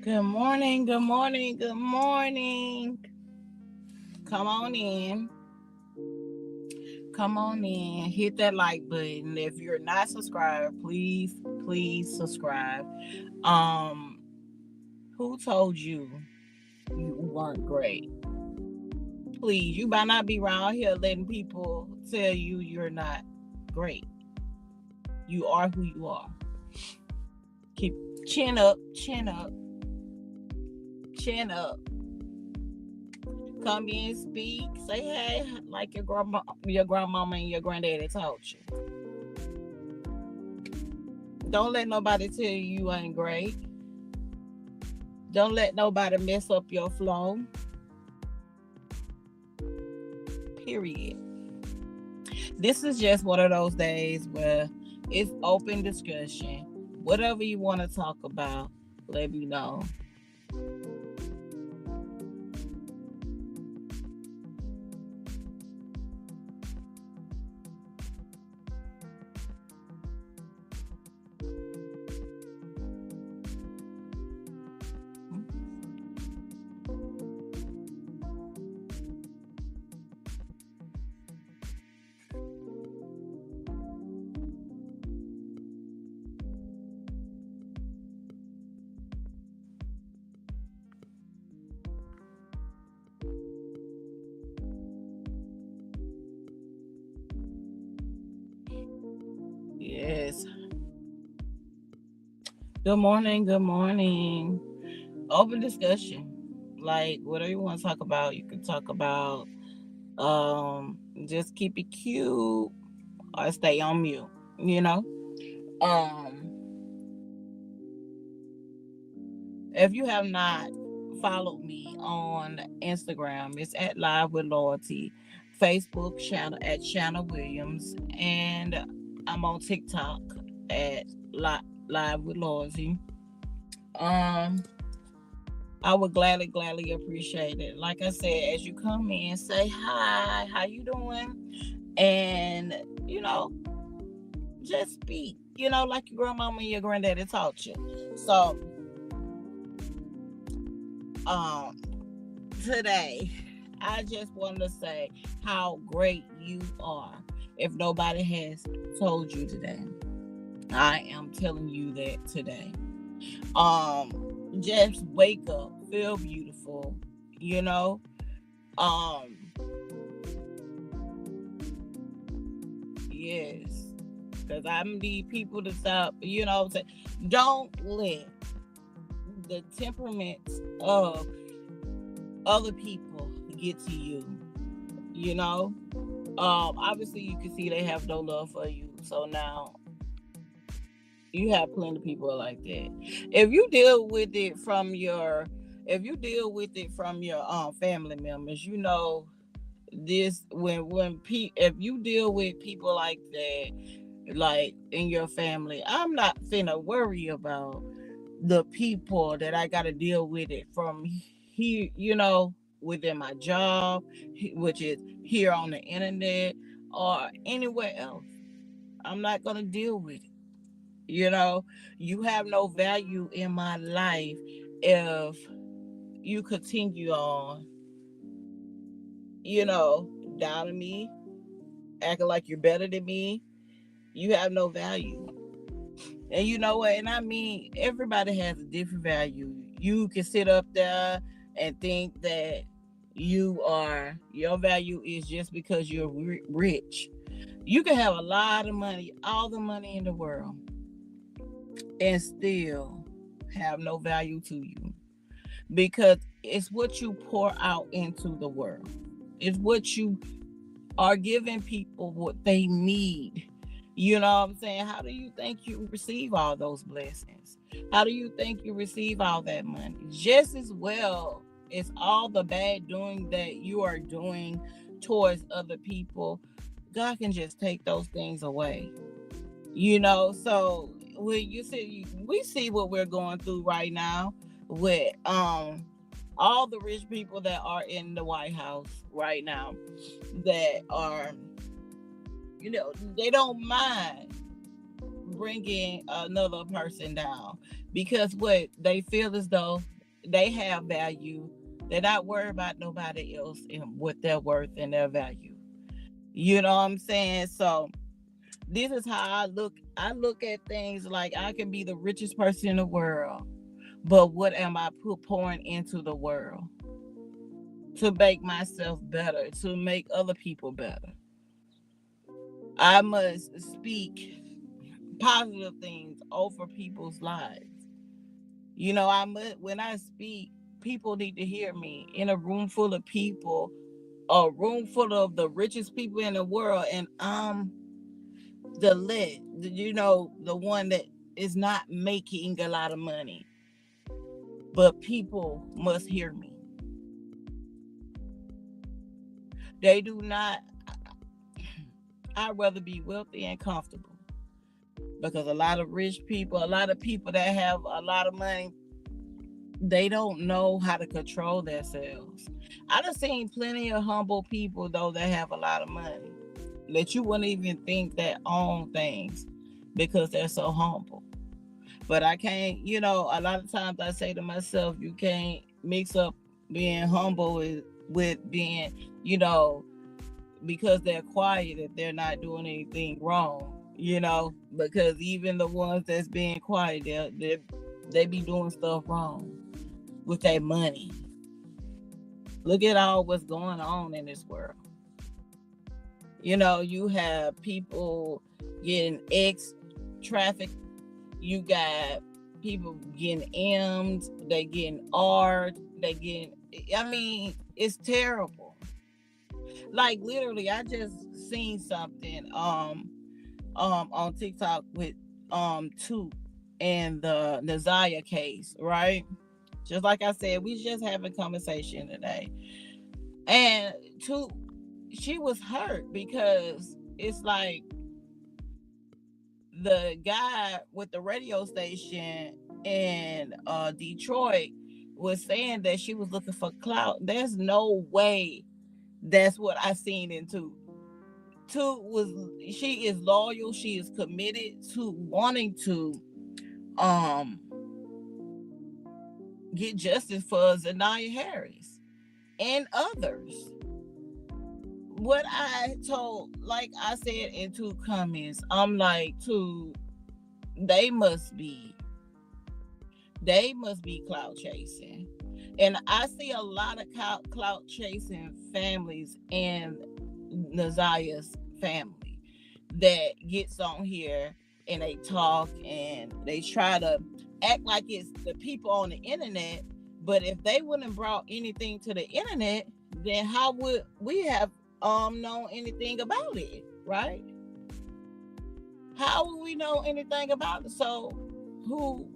Good morning, good morning, good morning. Come on in. Come on in. Hit that like button. If you're not subscribed, please subscribe. Um, who told you you weren't great? Please, you might not be around here letting people tell you you're not great. You are who you are. Keep chin up, chin up, chin up. Come in, speak, say hey, like your grandmama, and your granddaddy taught you. Don't let nobody tell you ain't great. Don't let nobody mess up your flow. Period. This is just one of those days where it's open discussion. Whatever you want to talk about, let me know. Yes. Good morning. Good morning. Open discussion. Like whatever you want to talk about, you can talk about. Just keep it cute or stay on mute. You know. Um, if you have not followed me on Instagram, it's at Live with Loyalty. Facebook channel at Shanna Williams, and I'm on TikTok at Live with Loyalty. Um, I would gladly appreciate it. Like I said, as you come in, say hi, how you doing, and you know, just speak. Like your grandmama and your granddaddy taught you. So, um, today, I just wanted to say how great you are. If nobody has told you today, I am telling you that today. Just wake up, feel beautiful, you know. Um, yes, because I need people to stop. Don't let the temperaments of other people get to you. You know, obviously you can see they have no love for you. So now you have plenty of people like that. If you deal with it from your, if you deal with it from your family members, this if you deal with people like that, like in your family, I'm not finna worry about the people that I got to deal with it from here, within my job, which is here on the internet or anywhere else. I'm not gonna deal with it. You know, you have no value in my life if you continue on, you know, doubting me, acting like you're better than me. You have no value. And you know what? And I mean, everybody has a different value. You can sit up there and think that your value is just because you're rich. You can have a lot of money, all the money in the world, and still have no value to you because it's what you pour out into the world. It's what you are giving people what they need. You know what I'm saying? How do you think you receive all those blessings? How do you think you receive all that money? Just as well as all the bad doing that you are doing towards other people, God can just take those things away. So when we see what we're going through right now with all the rich people that are in the White House right now that are, they don't mind bringing another person down, because what they feel as though they have value. They're not worried about nobody else and what their worth and their value. You know what I'm saying? So this is how I look at things. Like, I can be the richest person in the world, but what am I pouring into the world to make myself better, to make other people better? I must speak positive things over people's lives. You know, when I speak, people need to hear me in a room full of people, a room full of the richest people in the world, and I'm the one that is not making a lot of money, but people must hear me. They do not. I'd rather be wealthy and comfortable, because a lot of rich people, a lot of people that have a lot of money, they don't know how to control themselves. I done seen plenty of humble people though that have a lot of money that you wouldn't even think that own things because they're so humble. But I can't, a lot of times I say to myself, you can't mix up being humble with being, because they're quiet, if they're not doing anything wrong, because even the ones that's being quiet, they be doing stuff wrong with their money. Look at all what's going on in this world. You have people getting traffic. You got people getting M's. They getting R'd. It's terrible. Like, literally, I just seen something on TikTok with Toot and the Nazaya case, right? Just like I said, we just having a conversation today. And Toot, she was hurt because it's like the guy with the radio station in Detroit was saying that she was looking for clout. There's no way that's what I seen in Toot. She is loyal, she is committed to wanting to get justice for Zanaya Harris and others. What I told, like I said in two comments, I'm like, they must be clout chasing. And I see a lot of clout chasing families in Nazaya's family that gets on here and they talk and they try to act like it's the people on the internet. But if they wouldn't have brought anything to the internet, then how would we have know anything about it, right? How would we know anything about it? So who,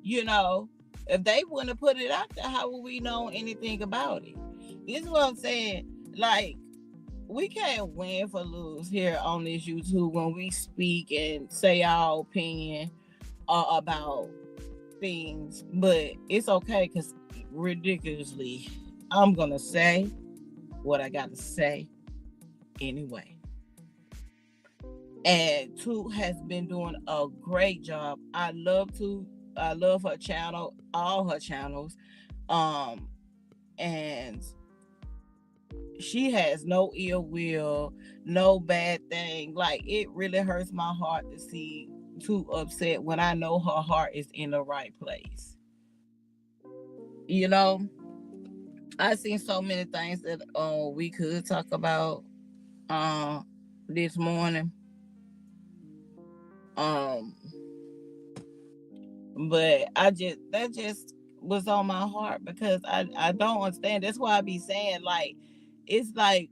if they wouldn't have put it out there, how would we know anything about it? This is what I'm saying. Like, we can't win for lose here on this YouTube when we speak and say our opinion about things, but it's okay, because ridiculously, I'm gonna say what I gotta say anyway. And Toot has been doing a great job. I love her channel, all her channels. And she has no ill will, no bad thing. Like, it really hurts my heart to see Toot upset when I know her heart is in the right place. I've seen so many things that we could talk about this morning. But that just was on my heart, because I don't understand. That's why I be saying, like, it's like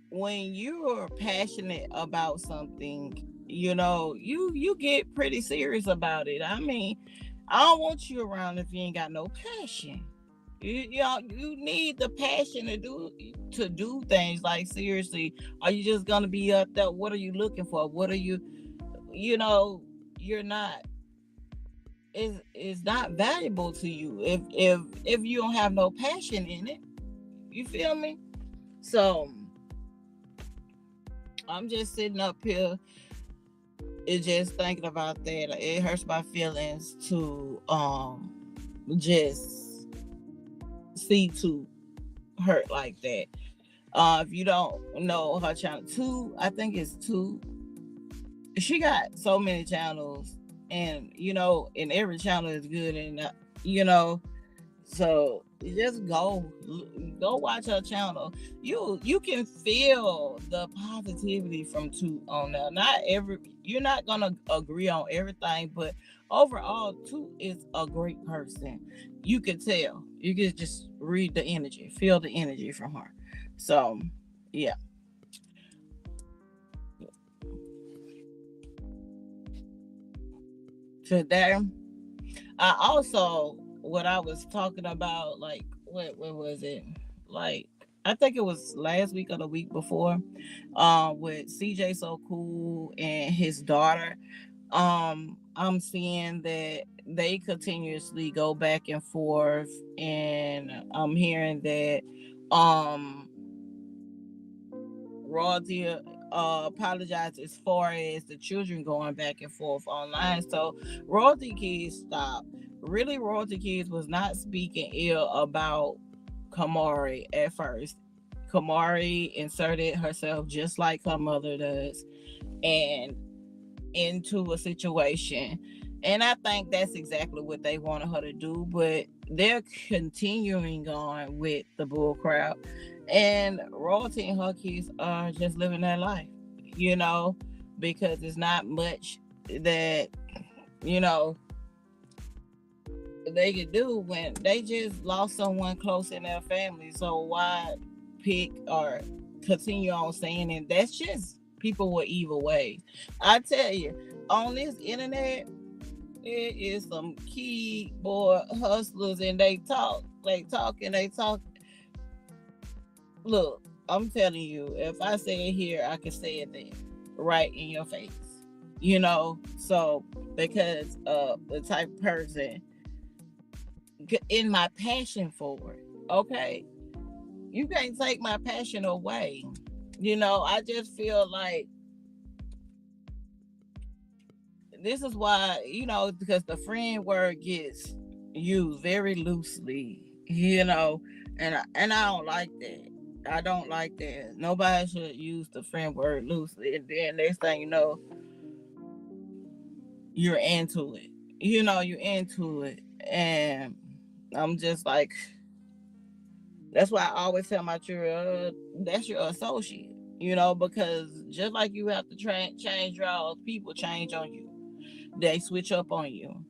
when you're passionate about something, you get pretty serious about it. I don't want you around if you ain't got no passion. You need the passion to do things. Like, seriously, are you just gonna be up there? What are you looking for? What are you? You're not. It's not valuable to you if you don't have no passion in it. You feel me? So I'm just sitting up here. it just thinking about that, it hurts my feelings to just see to hurt like that. If you don't know her channel, two, I think it's two. She got so many channels, and and every channel is good, and you know, so just go watch her channel. You can feel the positivity from two on there. Not every You're not gonna agree on everything, but overall, two is a great person. You can tell. You can just read the energy, feel the energy from her. So yeah. Today, I also, what I was talking about, like what was it? Like, I think it was last week or the week before, with CJ So Cool and his daughter. I'm seeing that they continuously go back and forth, and I'm hearing that um Royalty apologized as far as the children going back and forth online. So Royalty Kids stopped. Really, Royalty Kids was not speaking ill about Kamari at first. Kamari inserted herself just like her mother does, and into a situation. And I think that's exactly what they wanted her to do, but they're continuing on with the bull crap. And Royalty and her kids are just living their life, you know, because it's not much that, you know, they could do when they just lost someone close in their family. So why pick or continue on saying it? That's just people with evil ways. I tell you, on this internet, it is some keyboard hustlers, and they talk. Look, I'm telling you, if I say it here, I can say it there, right in your face. So because of the type of person, in my passion for it, okay, you can't take my passion away. I just feel like this is why, because the friend word gets used very loosely, and I don't like that. I don't like that. Nobody should use the friend word loosely, and then next thing you know, you're into it. You're into it, and I'm just like, that's why I always tell my children, that's your associate. Because just like you have to change roles, people change on you. They switch up on you.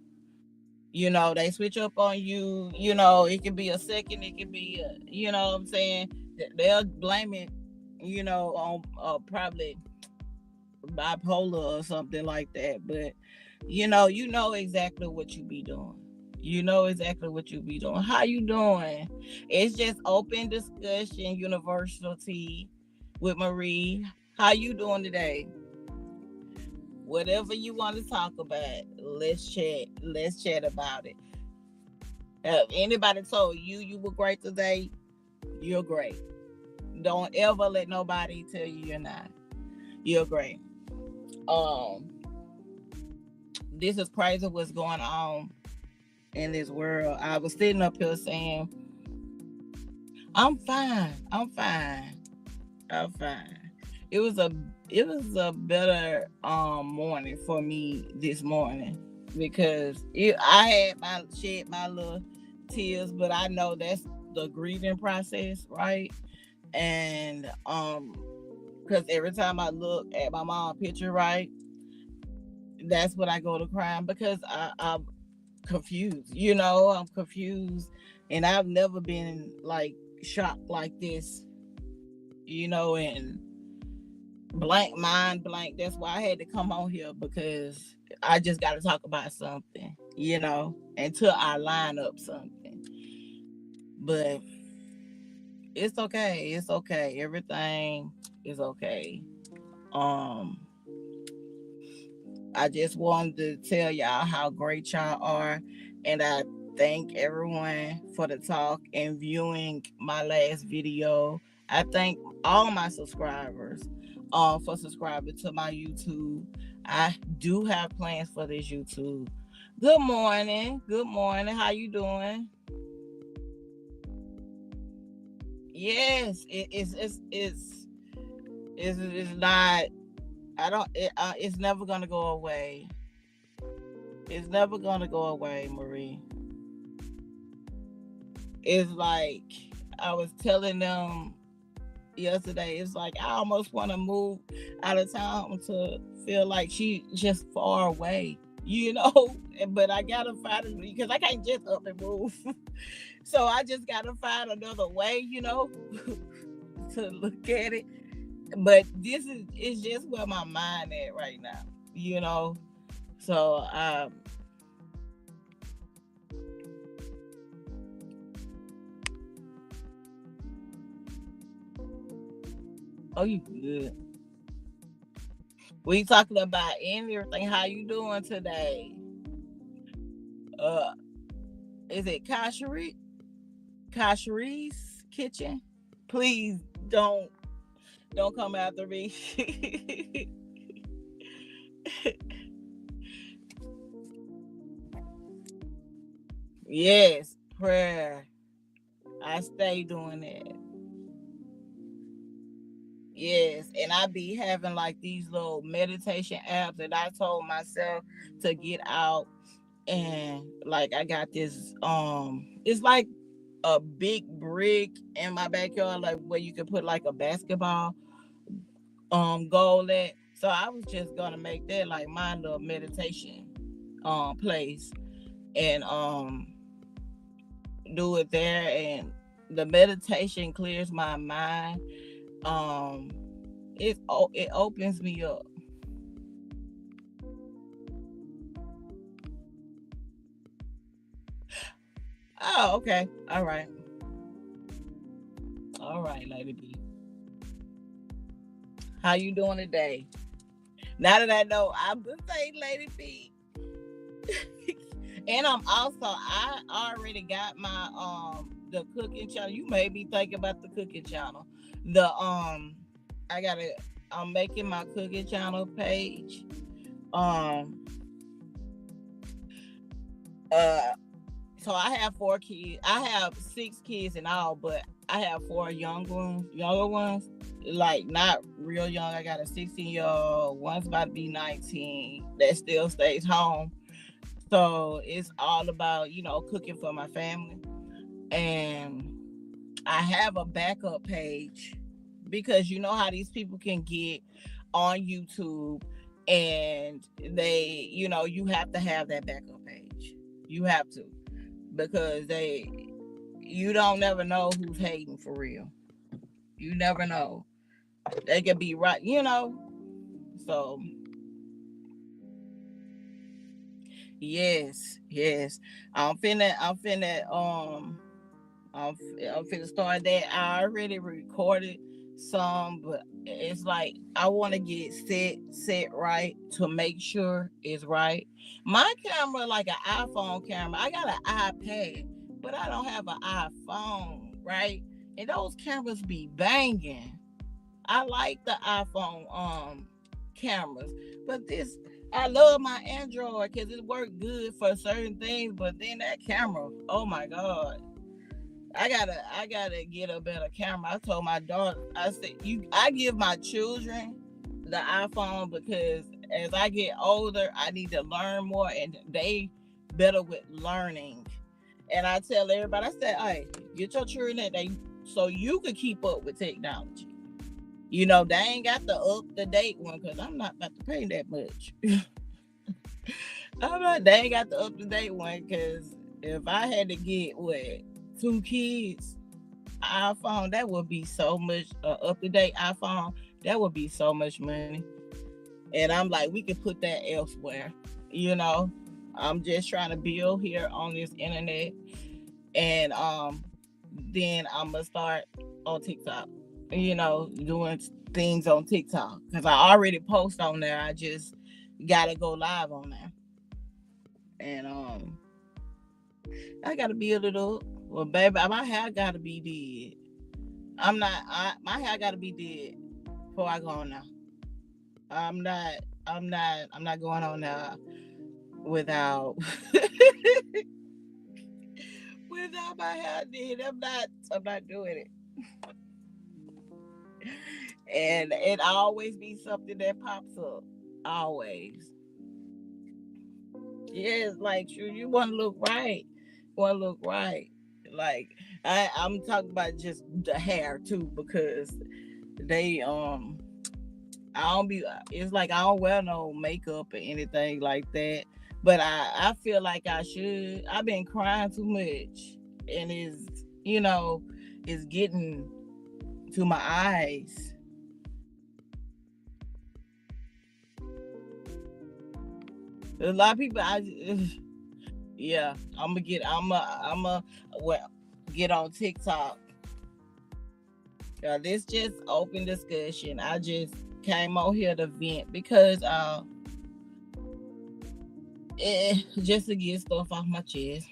They switch up on you. It can be a second, it can be what I'm saying. They'll blame it, on probably bipolar or something like that. But you know exactly what you be doing. You know exactly what you be doing. How you doing? It's just open discussion, university with Marie. How you doing today? Whatever you want to talk about, let's chat. Let's chat about it. Anybody told you were great today, you're great. Don't ever let nobody tell you you're not. You're great. Um, this is crazy what's going on in this world. I was sitting up here saying, I'm fine. I'm fine. I'm fine. It was a it was a better morning for me this morning, because I had my shed my little tears, but I know that's the grieving process, right? And because every time I look at my mom picture, right, that's when I go to crying, because I'm confused. I'm confused, and I've never been like shocked like this. And blank mind blank. That's why I had to come on here, because I just got to talk about something, until I line up something. But it's okay. It's okay. Everything is okay. Um, I just wanted to tell y'all how great y'all are, and I thank everyone for the talk and viewing my last video. I thank all my subscribers. for subscribing to my YouTube. I do have plans for this YouTube. Good morning. Good morning. How you doing? Yes, it's not. I don't. It's never gonna go away. It's never gonna go away, Marie. It's like I was telling them yesterday. It's like I almost want to move out of town to feel like she just far away, you know. But I gotta find it because I can't just up and move. So I just gotta find another way, to look at it. But this is just where my mind at right now, you know. So oh, you good? We talking about everything. How you doing today? Uh, is it Kashari's kitchen? Please don't come after me. Yes, prayer. I stay doing that. Yes, and I be having like these little meditation apps that I told myself to get out, and like I got this it's like a big brick in my backyard, like where you could put like a basketball goal at. So I was just gonna make that like my little meditation place, and do it there, and the meditation clears my mind. um it opens me up. Oh, okay. All right, Lady B. How you doing today? Now that I know I'm the same Lady B. And I'm also, I already got my the cooking channel. You may be thinking about the cooking channel. The I gotta I'm making my cooking channel page. Um uh so I have 4 kids. I have 6 kids in all, but I have 4 younger ones, like not real young. I got a 16-year old, one's about to be 19, that still stays home. So it's all about, cooking for my family. And I have a backup page because you know how these people can get on YouTube, and you have to have that backup page. You have to, because you don't never know who's hating for real. You never know. They could be right. So yes, yes. I'm finna start that. I already recorded some, but it's like I want to get set right to make sure it's right. My camera like an iPhone camera. I got an iPad, but I don't have an iPhone, right? And those cameras be banging. I like the iPhone cameras, but this I love my Android because it works good for certain things. But then that camera, oh my god, I gotta get a better camera. I told my daughter, I said, I give my children the iPhone because as I get older, I need to learn more, and they better with learning. And I tell everybody, I said, hey, get your children that they so you can keep up with technology. They ain't got the up to date one because I'm not about to pay that much. They ain't got the up to date one because if I had to get 2 kids iPhone, that would be so much up to date iPhone. That would be so much money. And I'm like, we could put that elsewhere. You know, I'm just trying to build here on this internet, and then I'm gonna start on TikTok. Doing things on TikTok because I already post on there. I just gotta go live on there, and I gotta build it up. Well, baby, my hair gotta be dead. My hair gotta be dead before I go on now. I'm not. I'm not going on now without without my hair did. I'm not doing it. And it always be something that pops up. Always. Yeah, it's like you want to look right. Want to look right. Like I'm talking about just the hair too, because they I don't be. It's like I don't wear no makeup or anything like that. But I feel like I should. I've been crying too much, and you know it's getting to my eyes. A lot of people, yeah, I'm a, well, get on TikTok. This just open discussion. I just came on here to vent because just to get stuff off my chest.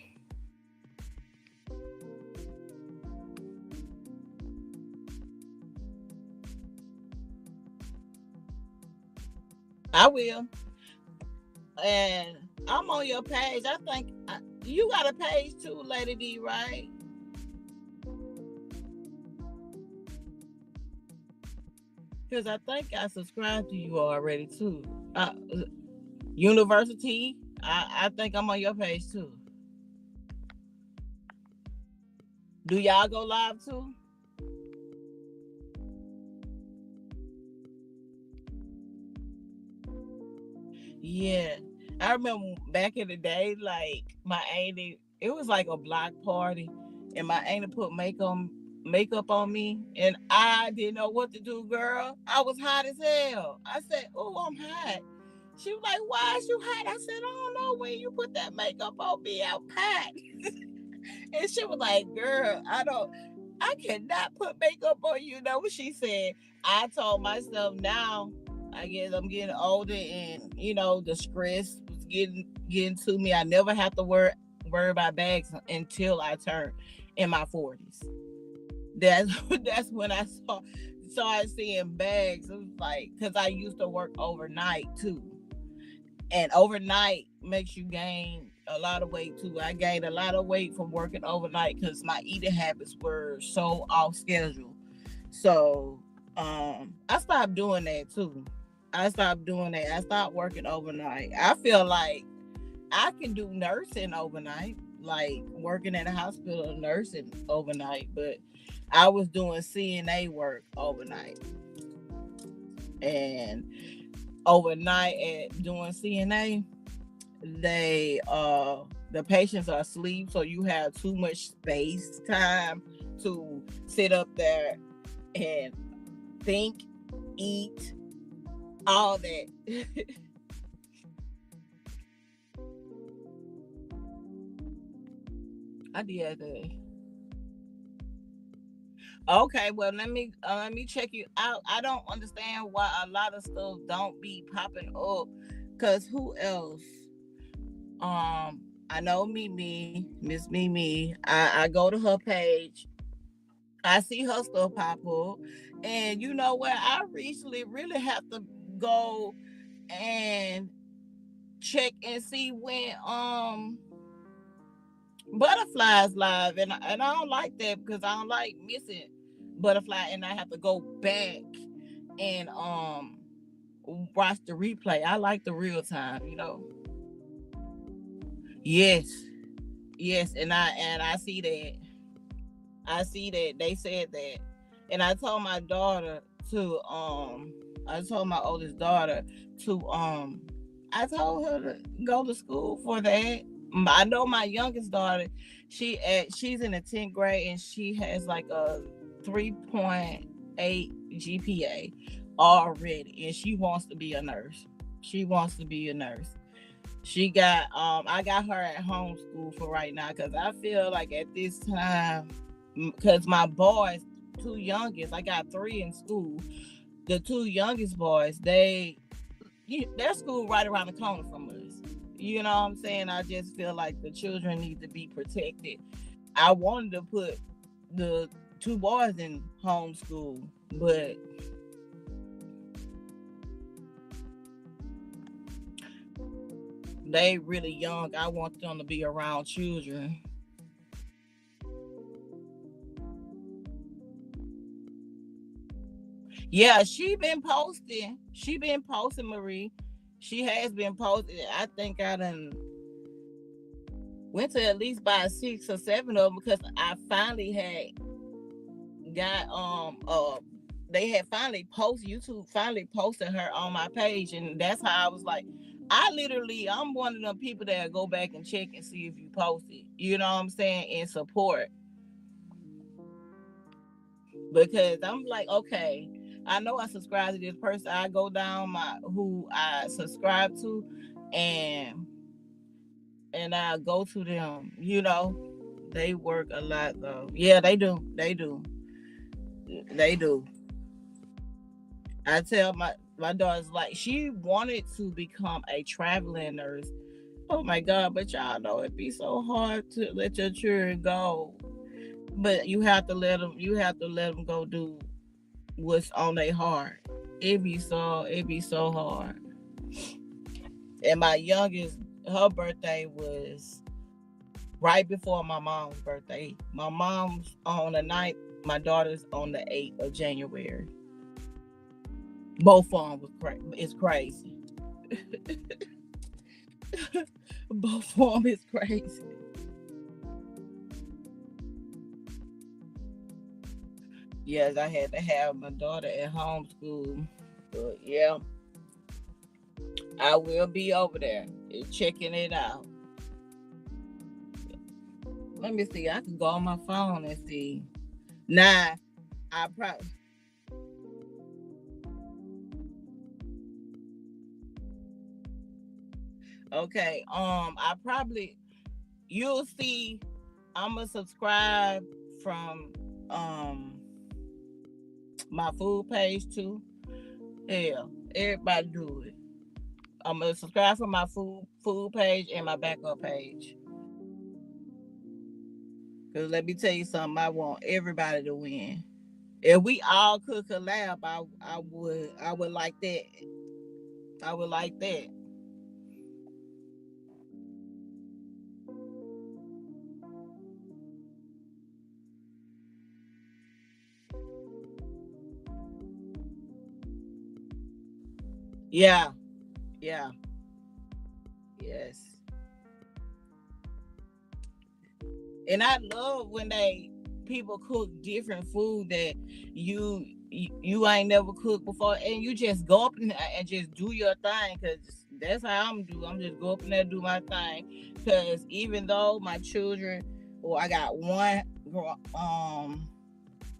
I will, and I'm on your page. I think you got a page too, Lady D, right? Because I think I subscribed to you already too. University. I think I'm on your page too. Do y'all go live too? Yeah. I remember back in the day, like my auntie, it was like a block party, and my auntie put makeup on me, and I didn't know what to do, girl. I was hot as hell. I said, "Oh, I'm hot." She was like, "Why is you hot?" I said, "I don't know. When you put that makeup on me, I'm hot." And she was like, "Girl, I cannot put makeup on you." Know what she said? I told myself now, I guess I'm getting older, and the stress was getting to me. I never have to worry about bags until I turn in my 40s. That's that's when I started seeing bags. It was like, because I used to work overnight too, and overnight makes you gain a lot of weight too. I gained a lot of weight from working overnight because my eating habits were so off schedule. So I stopped doing that too. I stopped doing that. I stopped working overnight. I feel like I can do nursing overnight, like working at a hospital nursing overnight, but I was doing CNA work overnight. And overnight at doing CNA, the patients are asleep, so you have too much space time to sit up there and think, eat, all that. I did that. Okay, well let me check you out. I don't understand why a lot of stuff don't be popping up. Cause who else? I know Mimi, Miss Mimi. I go to her page. I see her stuff pop up, and you know what? I recently really have to go and check and see when Butterflies live, and I don't like that because I don't like missing Butterfly, and I have to go back and watch the replay. I like the real time. Yes, yes, and I see that. I see that they said that, and I told my daughter to I told my oldest daughter to I told her to go to school for that. I know my youngest daughter, she's in the 10th grade, and she has like a 3.8 GPA already, and she wants to be a nurse. She wants to be a nurse. She got I got her at homeschool for right now, because I feel like at this time, because my boys, two youngest, I got three in school. The two youngest boys, their school right around the corner from us. You know what I'm saying? I just feel like the children need to be protected. I wanted to put the two boys in homeschool, but They really young. I want them to be around children. Yeah, She been posting, Marie. She has been posting. I think I done went to at least buy 6 or 7 of them because I finally had got they had finally posted YouTube finally posted her on my page, and that's how I was like, I'm one of them people that go back and check and see if you posted, you know what I'm saying, and support, because I'm like, okay, I know I subscribe to this person. I go down my who I subscribe to, and I go to them. They work a lot though. Yeah, they do. They do. I tell my daughter's like, she wanted to become a traveling nurse. Oh my God, but y'all know it'd be so hard to let your children go. But you have to let them go do what's on their heart. It be so hard. And my youngest, her birthday was right before my mom's birthday. My mom's on the 9th, my daughter's on the 8th of January. Both of them it's crazy. Both of them is crazy. Yes, I had to have my daughter at homeschool. But yeah, I will be over there checking it out. Let me see. I can go on my phone and see. Nah, I probably okay. I probably you'll see. I'm gonna subscribe from um my food page too. Hell, everybody do it. I'm gonna subscribe from my food page and my backup page. Cause let me tell you something. I want everybody to win. If we all could collab, I would like that. I would like that. Yeah, yeah, yes. And I love when they people cook different food that you ain't never cooked before, and you just go up and just do your thing. Cause that's how I'm just go up in there do my thing. Cause even though my children, or I got one um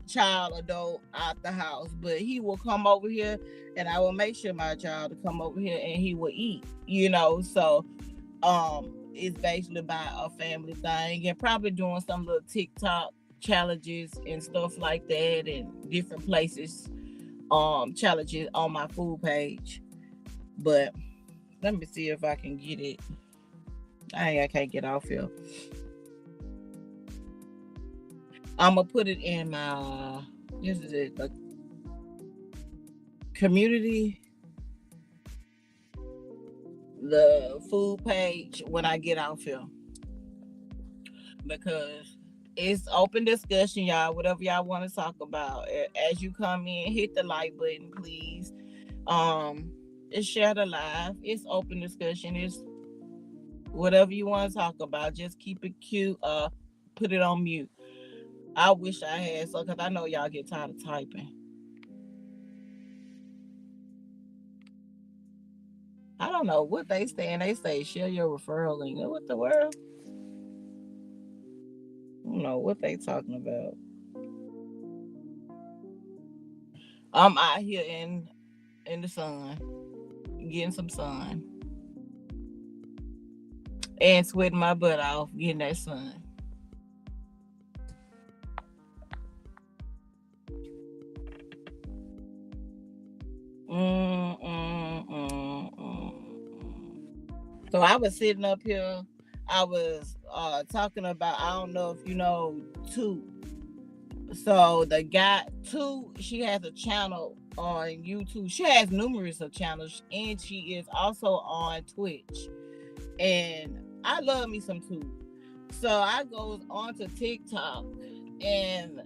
child adult out the house, but he will come over here, and I will make sure my child to come over here and he will eat. So it's basically about a family thing, and probably doing some little TikTok challenges and stuff like that, and different places challenges on my food page. But let me see if I can get it. I can't get off here. I'm gonna put it in my this is it, the community, the food page when I get off here, because it's open discussion, y'all. Whatever y'all want to talk about, as you come in, hit the like button, please. Um, it's share the live. It's open discussion. It's whatever you want to talk about. Just keep it cute. Put it on mute. I wish I had so, because I know y'all get tired of typing. I don't know what they saying. They say share your referral link. What the world? I don't know what they talking about. I'm out here in the sun, getting some sun, and sweating my butt off getting that sun. Mm, mm, mm, mm. So I was sitting up here. I was talking about. I don't know if you know Two. So the guy Two, she has a channel on YouTube. She has numerous of channels, and she is also on Twitch. And I love me some Toot. So I goes onto TikTok, and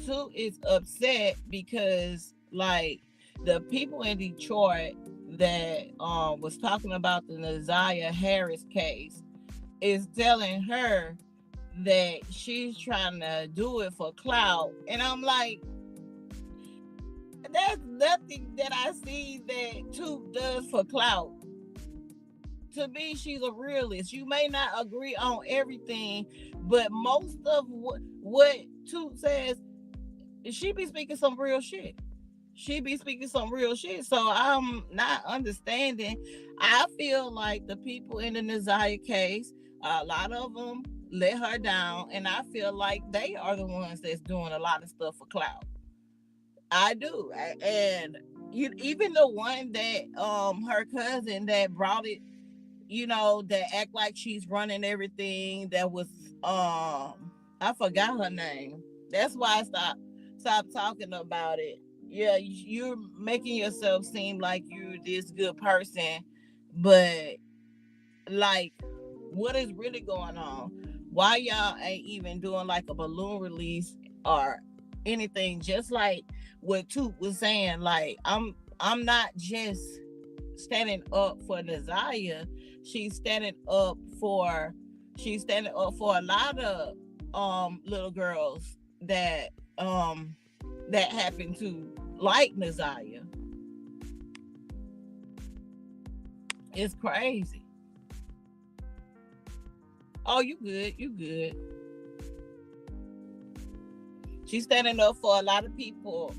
Toot is upset because like the people in Detroit that was talking about the Naziah Harris case is telling her that she's trying to do it for clout. And I'm like, there's nothing that I see that Toot does for clout. To me, she's a realist. You may not agree on everything, but most of what Toot says, she be speaking some real shit. She be speaking some real shit. So I'm not understanding. I feel like the people in the Naziah case, a lot of them let her down, and I feel like they are the ones that's doing a lot of stuff for clout. I do, and you even the one that her cousin that brought it, that act like she's running everything. That was I forgot her name. That's why I stopped talking about it. Yeah, you're making yourself seem like you're this good person, but like, what is really going on? Why y'all ain't even doing like a balloon release or anything? Just like what Toot was saying, like I'm not just standing up for Naziah. She's standing up for a lot of little girls that happen to like Naziah. It's crazy. Oh, you good, you good. She's standing up for a lot of people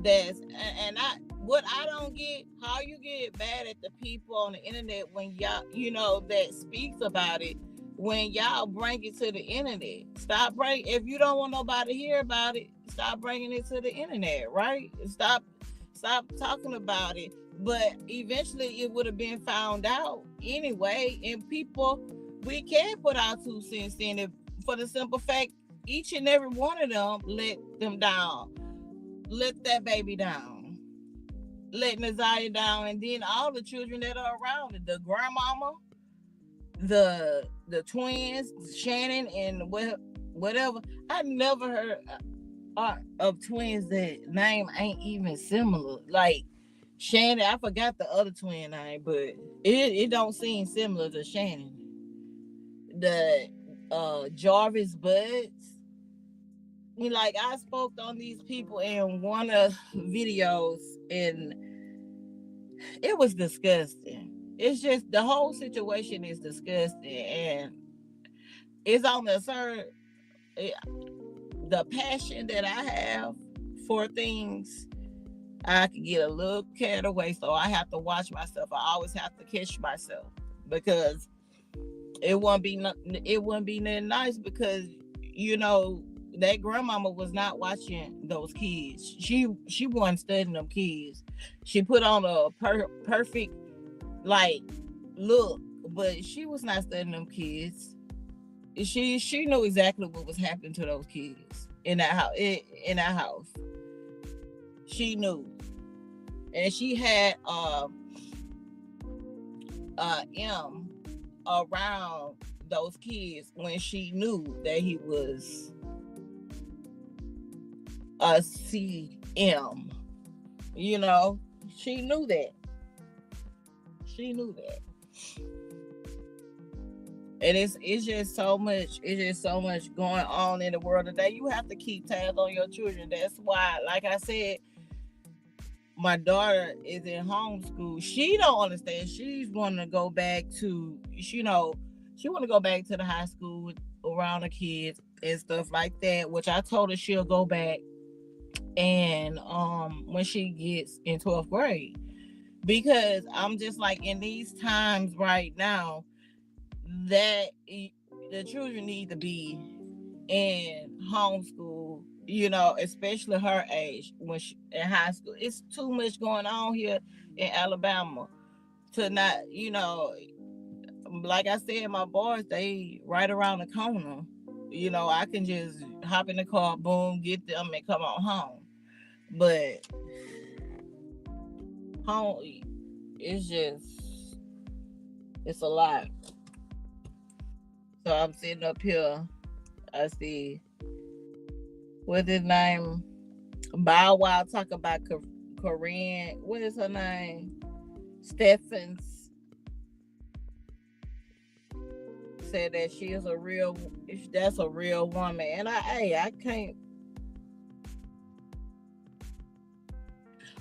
and I what I don't get, how you get mad at the people on the internet when y'all, that speaks about it, when y'all bring it to the internet. Stop bring If you don't want nobody to hear about it, stop bringing it to the internet, right? Stop talking about it. But eventually it would have been found out anyway, and people, we can put our 2 cents in it, for the simple fact each and every one of them let them down, let that baby down, let Naziah down, and then all the children that are around it, the grandmama, the twins, Shannon and whatever. I never heard of twins that name ain't even similar. Like Shannon, I forgot the other twin name, but it don't seem similar to Shannon. The Jarvis Buds. Like, I spoke on these people in one of videos, and it was disgusting. It's just, the whole situation is disgusting, and it's on the certain, the passion that I have for things. I can get a little carried away, so I have to watch myself. I always have to catch myself, because it wouldn't be nothing nice, because that grandmama was not watching those kids. She wasn't studying them kids. She put on a perfect, like, look, but she was not studying them kids. She knew exactly what was happening to those kids in that house. In that house, she knew, and she had M around those kids when she knew that he was a CM. She knew that. She knew that. And it's just so much. It's just so much going on in the world today. You have to keep tabs on your children. That's why, like I said, my daughter is in homeschool. She don't understand. She's wanting to go back to, she want to go back to the high school around the kids and stuff like that. Which I told her she'll go back, and when she gets in 12th grade, because I'm just like, in these times right now, that the children need to be in homeschool, especially her age, when she in high school. It's too much going on here in Alabama to not, like I said, my boys, they right around the corner. I can just hop in the car, boom, get them and come on home. But home, it's just It's a lot. So I'm sitting up here. I see what's his name? Bow Wow talk about Corinne. What is her name? Stephens said that she is a real. That's a real woman, and I can't.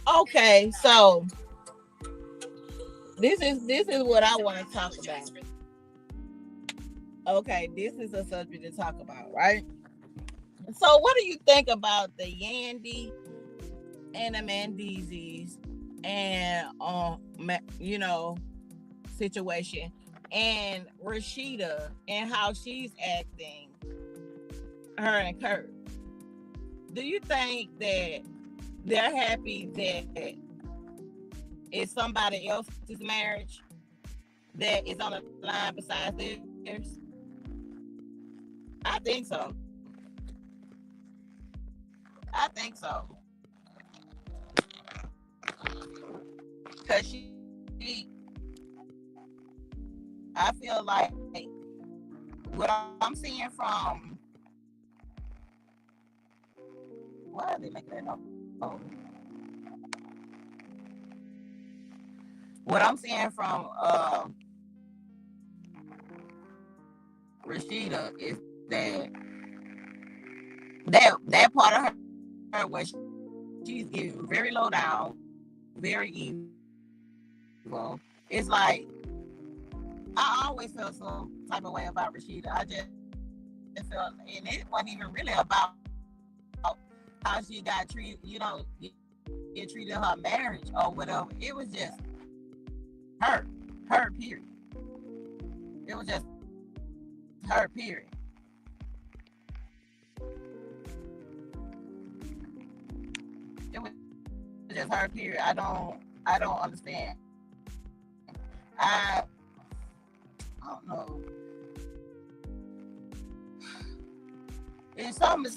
Okay, so this is what I want to talk about. Okay, this is a subject to talk about, right? So, what do you think about the Yandy and the Mandizis and situation, and Rashida and how she's acting, her and Kurt? Do you think that they're happy that it's somebody else's marriage that is on the line besides theirs? I think so. I think so. Cause I feel like what I'm seeing from why are they making that up? Oh. What I'm seeing from Rashida is that that part of her where she's getting very low down, very evil. It's like I always felt some type of way about Rashida. I just felt, and it wasn't even really about how she got treated, get treated her marriage or whatever. It was just her, her period. It was just her period. It was just her period. I don't understand. I, I don't know. It's something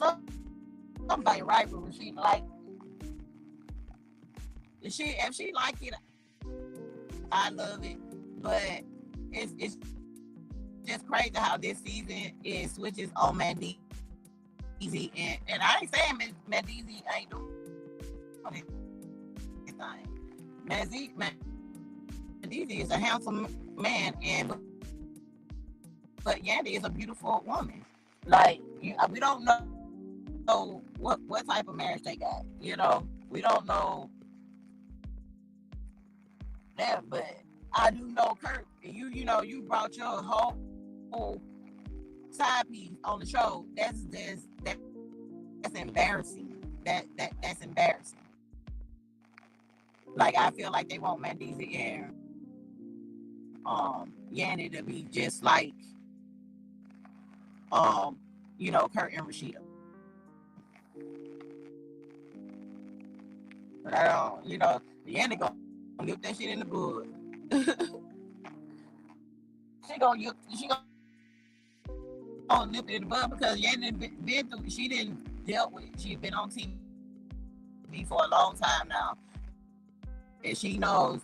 right with her. She like if she like it, I love it. But it's just crazy how this season it switches on Mandy and I ain't saying Mandeezy ain't doing anything. Mandeezy is a handsome man, and but Yandy is a beautiful woman. Like we don't know what type of marriage they got. We don't know that, but I do know Kurt. You brought your whole side piece on the show. That's embarrassing. That's embarrassing. Like I feel like they want Mandeezy and Yanni to be just like Kurt and Rashida. But I don't, Yanni gonna nip that shit in the bud. she gonna nip it in the bud because Yanni been through. She didn't deal with it. She's been on TV for a long time now, and she knows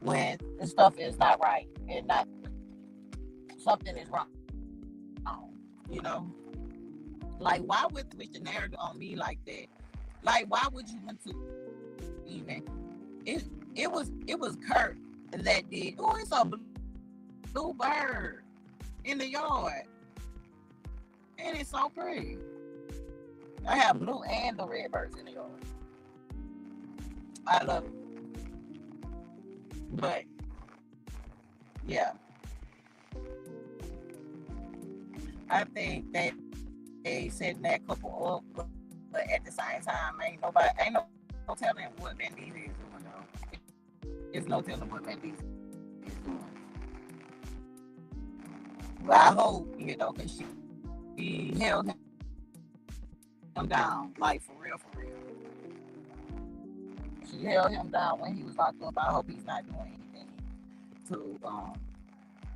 when the stuff is not right and not something is wrong. You know, like why would switch the narrative on me like that? Like why would you want to even? It it was Kurt that did. Oh, it's a blue bird in the yard, and it's so pretty. I have blue and the red birds in the yard. I love it, but yeah, I think that they setting that couple up, but at the same time, ain't no telling what Van Diesel is doing. Though. There's no telling what Van Diesel is doing. But I hope because she held him down, like for real. She held him down when he was locked up. I hope he's not doing anything to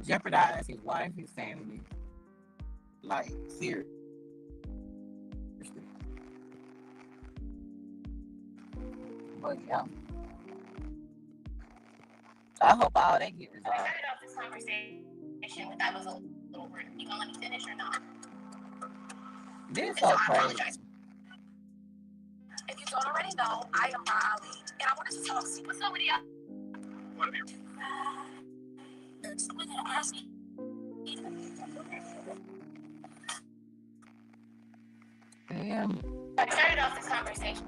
jeopardize his wife, his family, like seriously. But yeah, I hope all that get I resolved. started off this conversation with I was a little rude. You gonna let me finish or not? And so I This so apologize. crazy. If you don't already know, I am Raleigh, and I wanted to talk to you. What's up with y'all? Someone gonna ask me. Yeah. I started off this conversation.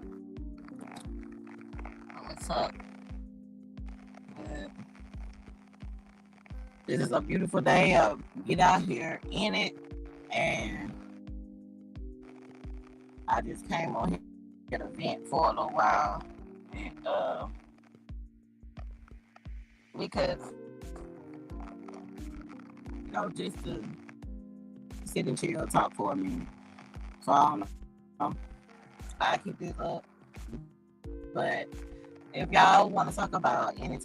What's up? But this is a beautiful day. Get out here in it, and I just came on here to vent for a little while, and because just to sit and chill, talk for a minute. So I don't know. I keep this up, but if y'all want to talk about any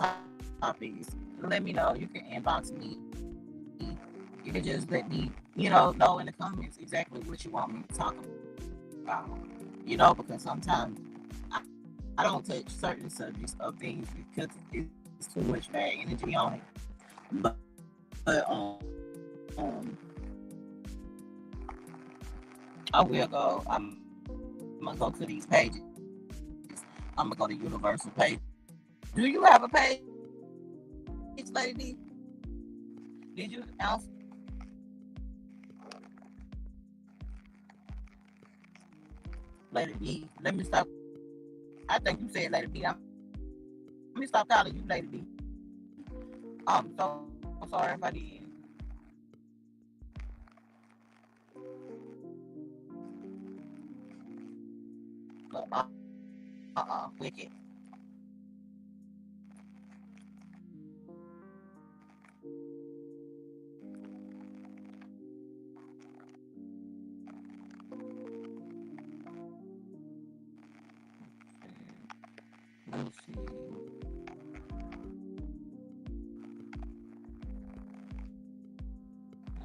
topics, let me know. You can inbox me. You can just let me, know in the comments exactly what you want me to talk about. Because sometimes I, I don't touch certain subjects of things because it's too much bad energy on it. But I will go. I'm gonna go to these pages. I'm gonna go to Universal page. Do you have a page, Lady D? Did you announce? Lady D? Let me stop. I think you said Lady D. Let me stop calling you Lady D. I'm so sorry if I did. But, wicked. Let's see.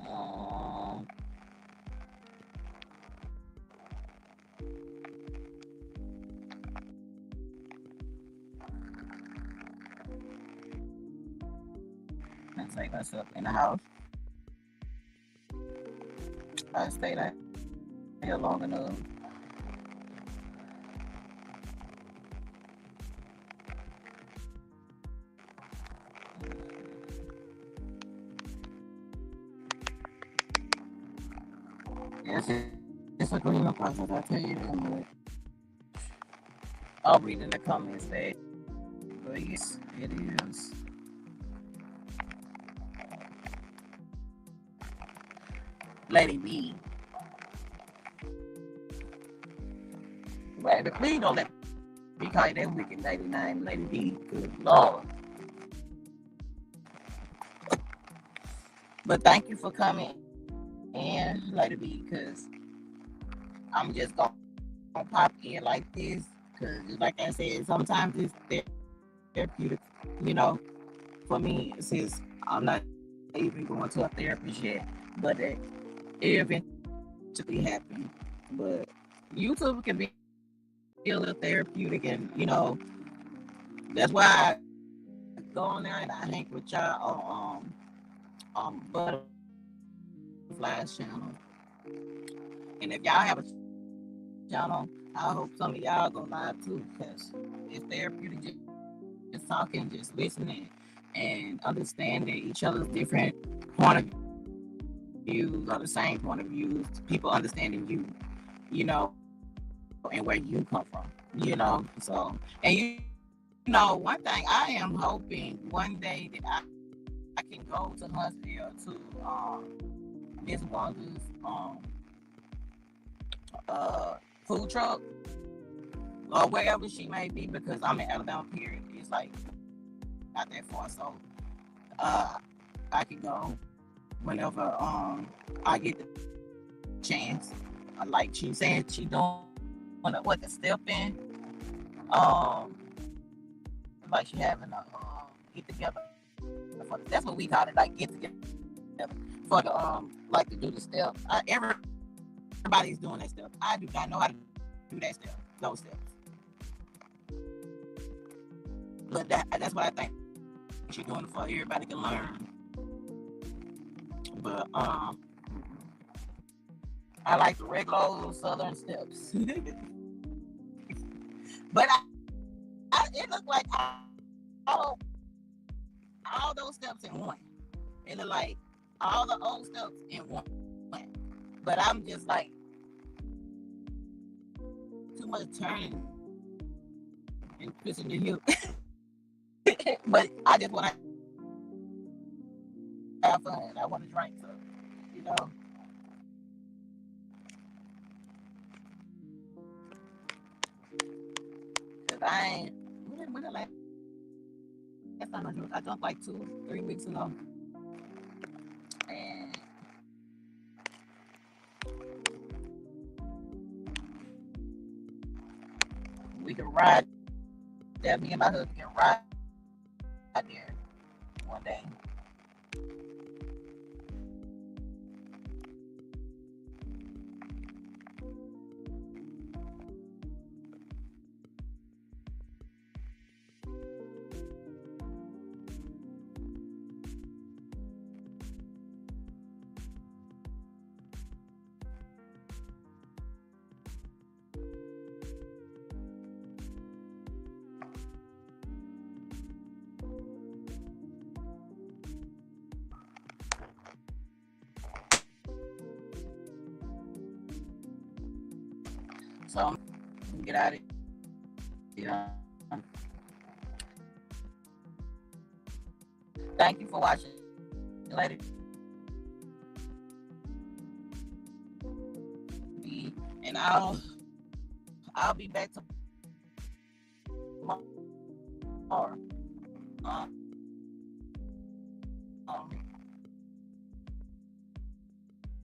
Um, let's take myself in the house. I stayed out here long enough. Yes, it's a agreement process. I tell you that much. I'll read in the comments there. But yes, it is. Lady B. Baby, please don't let me call you that wicked lady name, Lady B. Good Lord. But thank you for coming in, Lady B, because I'm just going to pop in like this. Because, like I said, sometimes it's therapeutic, you know. For me, since I'm not even going to a therapist yet, but it eventually happen. But YouTube can be a little therapeutic, and that's why I go on there and I hang with y'all on Butterfly's channel. And if y'all have a channel, I hope some of y'all go live too, because it's therapeutic just talking, just listening, and understanding each other's different point of views or the same point of views. People understanding you, and where you come from, So, and one thing I am hoping one day that I can go to Huntsville to Miss Wanda's food truck or wherever she may be, because I'm in Alabama. Period. It's like not that far, so uh, I can go whenever I get the chance. Like she said, she doing what the step in. Um, like she having a get together for that's what we call it, like get together for the like to do the step. Everybody's doing that stuff. I do not know how to do that step, those steps. But that's what I think you're doing it for everybody can learn. But I like the regular old Southern steps. But it looked like all those steps in one. It looked like all the old steps in one. But I'm just like too much turning and twisting the hip. But I just want to have fun. I want to drink, so you know. Cause I ain't. When the last time I jumped like 2-3 weeks ago, and we can ride there. Me and my husband can ride there one day. So get out of here. Thank you for watching. Later. And I'll be back tomorrow.